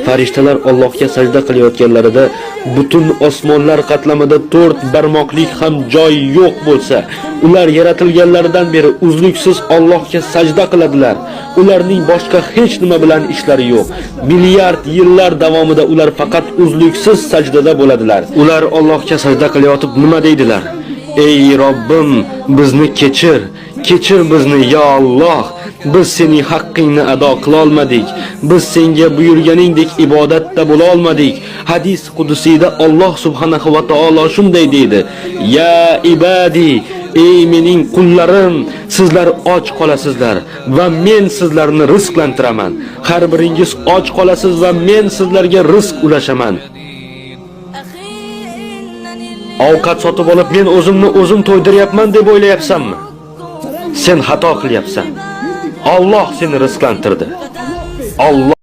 Farishtalar Allohga sajda qilayotganlarida butun osmonlar qatlamida 4 barmoqlik ham joy yo'q bo'lsa, ular yaratilganlaridan beri uzluksiz Allohga sajda qiladilar. Ularning boshqa hech nima bilan ishlari yo'q. Milliard yillar davomida ular faqat uzluksiz sajdada bo'ladilar. Ular Allohga sajda qilayotib nima deydilar? Ey Robbim, bizni kechir, kechir bizni ya Alloh. Biz sening haqqingni ado qila olmadik. Biz senga buyurganingdek ibodatda bo'la olmadik. Hadis qudusiyda Alloh subhanahu va taolo shunday deydi: "Ya ibadi, ey mening qullarim, sizlar och qolasizlar va men sizlarni rizqlantiraman. Har biringiz och qolasiz va men sizlarga rizq ulashaman." Ovqat sotib olib men o'zimni o'zim to'ydiryapman deb o'ylayapsanmi? Sen xato qilyapsan. Allah seni rizqlantirdi. Allah